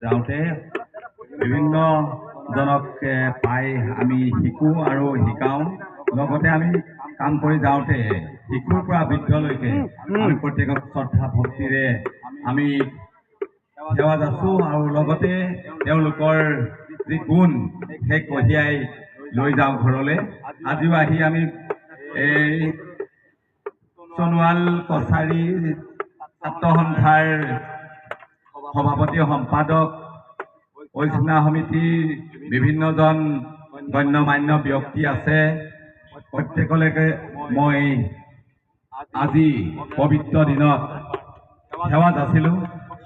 যাওঁতে বিভিন্ন জনক পাই আমি শিকো আৰু শিকাওঁ। লগতে আমি কাম কৰি যাওঁতে শিশুৰ পৰা বৃদ্ধলৈকে আমি প্ৰত্যেকক শ্ৰদ্ধা ভক্তিৰে আমি সেৱা যাচোঁ আৰু লগতে তেওঁলোকৰ যি গুণ সেই কঢ়িয়াই লৈ যাওঁ ঘৰলৈ। আজিও আহি আমি এই সোণোৱাল কছাৰী ছাত্ৰ সন্থাৰ সভাপতি সম্পাদক ঐক্যনা সমিতিৰ বিভিন্নজন গণ্যমান্য ব্যক্তি আছে। প্ৰত্যেকলৈকে মই আজি পবিত্ৰ দিনত সেৱা যাচিলোঁ।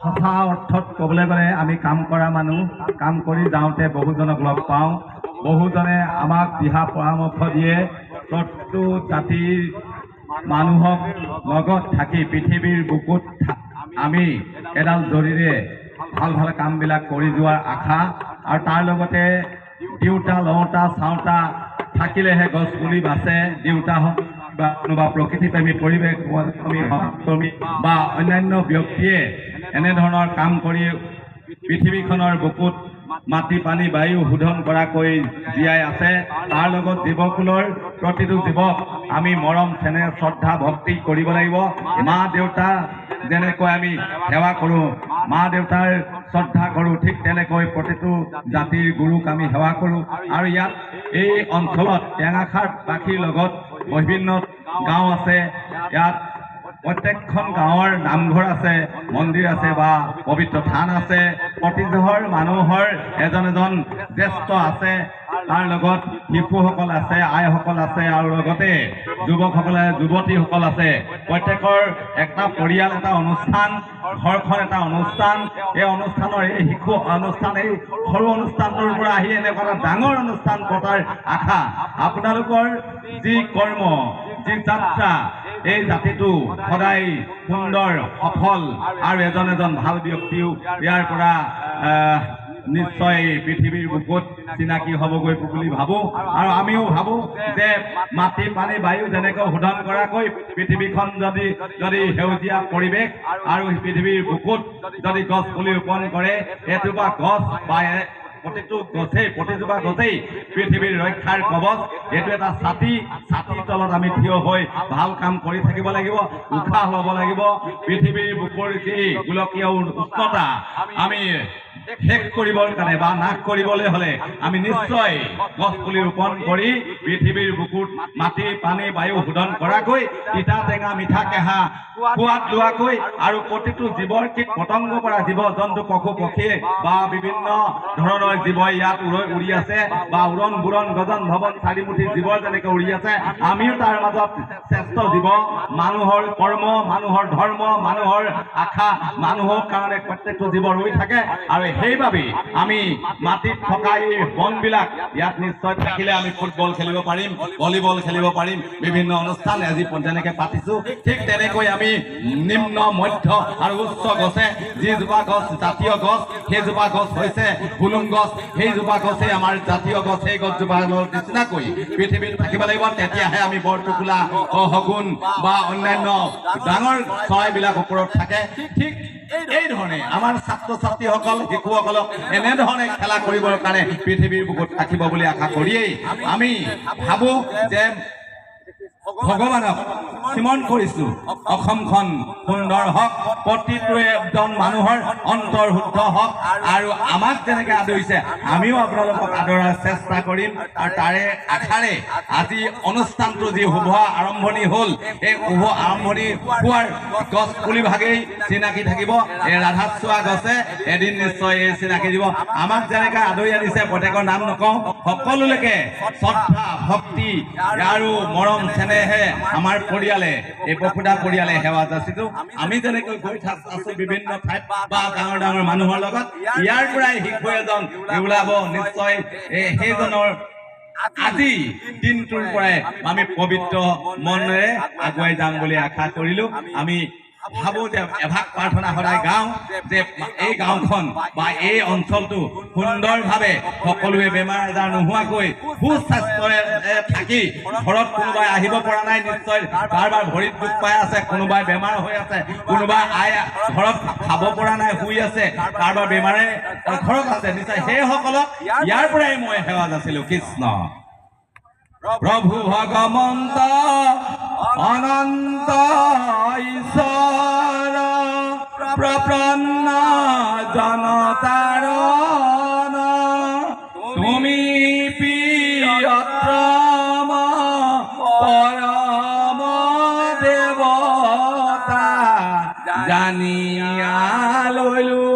সঁচা অৰ্থত ক'বলৈ গ'লে আমি কাম কৰা মানুহ, কাম কৰি যাওঁতে বহুজনক লগ পাওঁ, বহুজনে আমাক দিহা পৰামৰ্শ দিয়ে। প্ৰতিটো জাতিৰ মানুহক লগত থাকি পৃথিৱীৰ বুকুত আমি এডাল জৰিৰে ভাল ভাল কামবিলাক কৰি যোৱাৰ আশা আৰু তাৰ লগতে দিওঁতা লওঁতা চাওঁতা থাকিলেহে গছ পুলি বাচে। দেউতা হওক বা কোনোবা প্ৰকৃতিপ্ৰেমী পৰিৱেশ কৰ্মী বা অন্যান্য ব্যক্তিয়ে এনেধৰণৰ কাম কৰি পৃথিৱীখনৰ বুকুত মাটি পানী বায়ু শোধন কৰাকৈ জীয়াই আছে। তাৰ লগত জীৱকুলৰ প্ৰতিটো জীৱক আমি মৰম চেনেহ শ্ৰদ্ধা ভক্তি কৰিব লাগিব। মা দেউতা যেনেকৈ আমি সেৱা কৰোঁ, মা দেউতাৰ শ্ৰদ্ধা কৰোঁ, ঠিক তেনেকৈ প্ৰতিটো জাতিৰ গুৰুক আমি সেৱা কৰোঁ। আৰু ইয়াত এই অঞ্চলত টেঙাখাৰবাসীৰ লগত বিভিন্ন গাঁও আছে। ইয়াত প্ৰত্যেকখন গাঁৱৰ নামঘৰ আছে, মন্দিৰ আছে বা পবিত্ৰ থান আছে। প্ৰতিঘৰ মানুহৰ এজন এজন জ্যেষ্ঠ আছে, তাৰ লগত শিশুসকল আছে, আইসকল আছে আৰু লগতে যুৱকসকলে যুৱতীসকল আছে। প্ৰত্যেকৰ এটা পৰিয়াল, এটা অনুষ্ঠান, ঘৰখন এটা অনুষ্ঠান। এই অনুষ্ঠানৰ এই শিশু অনুষ্ঠান, এই সৰু অনুষ্ঠানটোৰ পৰা আহি এনেকুৱা এটা ডাঙৰ অনুষ্ঠান পতাৰ আশা। আপোনালোকৰ যি কৰ্ম, যি যাত্ৰা, এই জাতিটো সদায় সুন্দৰ সফল আৰু এজন এজন ভাল ব্যক্তিও ইয়াৰ পৰা নিশ্চয় পৃথিৱীৰ বুকুত চিনাকি হ'বগৈ বুলি ভাবোঁ। আৰু আমিও ভাবোঁ যে মাটি পানী বায়ু যেনেকৈ শোধন কৰাকৈ পৃথিৱীখন যদি সেউজীয়া পৰিৱেশ আৰু পৃথিৱীৰ বুকুত যদি গছ পুলি ৰোপণ কৰে, এজোপা গছ বা প্ৰতিজোপা গছেই পৃথিৱীৰ ৰক্ষাৰ কৱচ। এইটো এটা ছাতিৰ তলত আমি থিয় হৈ ভাল কাম কৰি থাকিব লাগিব, উশাহ ল'ব লাগিব। পৃথিৱীৰ বুকুৰ যি গোলকীয় উষ্ণতা আমি শেষ কৰিবৰ কাৰণে বা নাশ কৰিবলৈ হ'লে আমি নিশ্চয় গছ পুলি ৰোপণ কৰি পৃথিৱীৰ বুকুত মাটি পানী বায়ু শোধন কৰাকৈ তিতা টেঙা মিঠা কেঁহা সোৱাদ লোৱাকৈ আৰু প্ৰতিটো জীৱৰ কীট পতংগৰ পৰা জীৱ জন্তু পশু পক্ষী বা বিভিন্ন ধৰণৰ জীৱ ইয়াত উৰি আছে বা উৰণ বুৰণ গজন ভৱন চাৰিমুঠি জীৱ যেনেকৈ উৰি আছে, আমিও তাৰ মাজত শ্ৰেষ্ঠ জীৱ। মানুহৰ কৰ্ম, মানুহৰ ধৰ্ম, মানুহৰ আশা, মানুহৰ কাৰণে প্ৰত্যেকটো জীৱ ৰৈ থাকে। আৰু সেইবাবেই আমি মাটিত থকা এই বনবিলাক ইয়াত নিশ্চয় থাকিলে আমি ফুটবল খেলিব পাৰিম, ভলীবল খেলিব পাৰিম, বিভিন্ন অনুষ্ঠান আজি যেনেকৈ পাতিছোঁ ঠিক তেনেকৈ আমি নিম্ন মধ্য আৰু উচ্চ গছে যিজোপা গছ জাতীয় গছ, সেইজোপা গছ হৈছে হুলুং গছ। সেইজোপা গছেই আমাৰ জাতীয় গছ। সেই গছজোপা নিচিনাকৈ পৃথিৱীত থাকিব লাগিব। তেতিয়াহে আমি বৰটোকোলা শগুন বা অন্যান্য ডাঙৰ চৰাইবিলাক ওপৰত থাকে। ঠিক এই ধৰণে আমাৰ ছাত্ৰ ছাত্ৰীসকল শিশুসকলক এনেধৰণে খেলা কৰিবৰ কাৰণে পৃথিৱীৰ বুকুত ৰাখিব বুলি আশা কৰিয়েই আমি ভাবোঁ যে ভগৱানক স্মৰণ কৰিছোঁ, অসমখন সুন্দৰ হওক, প্ৰতিটো এজন মানুহৰ অন্তৰ শুদ্ধ হওক আৰু আমাক যেনেকৈ আদৰিছে আমিও আপোনালোকক আদৰাৰ চেষ্টা কৰিম। আৰু তাৰে আশাৰে আজি অনুষ্ঠানটো যি শুভ আৰম্ভণি হ'ল, এই শুভ আৰম্ভণি হোৱাৰ গছ পুলিভাগেই চিনাকি থাকিব। এই ৰাধাচূড়া গছে এদিন নিশ্চয় এই চিনাকি দিব। আমাক যেনেকৈ আদৰি আনিছে, প্ৰত্যেকৰ নাম নকওঁ, সকলোলৈকে শ্ৰদ্ধা ভক্তি আৰু মৰম চেনেহ আমাৰ পৰিয়ালে, এই বসুধা পৰিয়ালে সেৱা যাচিছোঁ। আমি যেনেকৈ গৈ আছোঁ বিভিন্ন ঠাইত বা ডাঙৰ ডাঙৰ মানুহৰ লগত, ইয়াৰ পৰাই শিশু এজন ওলাব নিশ্চয়। সেইজনৰ আজি দিনটোৰ পৰাই আমি পবিত্ৰ মনেৰে আগুৱাই যাম বুলি আশা কৰিলোঁ। আমি ভাবোঁ যে এভাগ প্ৰাৰ্থনা সদায় গাওঁ যে এই গাঁওখন বা এই অঞ্চলটো সুন্দৰভাৱে সকলোৱে বেমাৰ আজাৰ নোহোৱাকৈ সুস্বাস্থ্যৰে থাকি ঘৰত কোনোবাই আহিব পৰা নাই নিশ্চয় কাৰোবাৰ ভৰিত দুখ পাই আছে, কোনোবাই বেমাৰ হৈ আছে, কোনোবাই ঘৰত খাব পৰা নাই শুই আছে, কাৰোবাৰ বেমাৰে ঘৰত আছে, নিশ্চয় সেইসকলক ইয়াৰ পৰাই মই সেৱা যাচিলোঁ। কৃষ্ণ প্ৰভু ভগৱন্ত অনন্ত ঈশ্বৰ প্ৰপন্ন জনতাৰণ তুমি প্ৰিয়তম পৰম দেৱতা জানিয়া ললো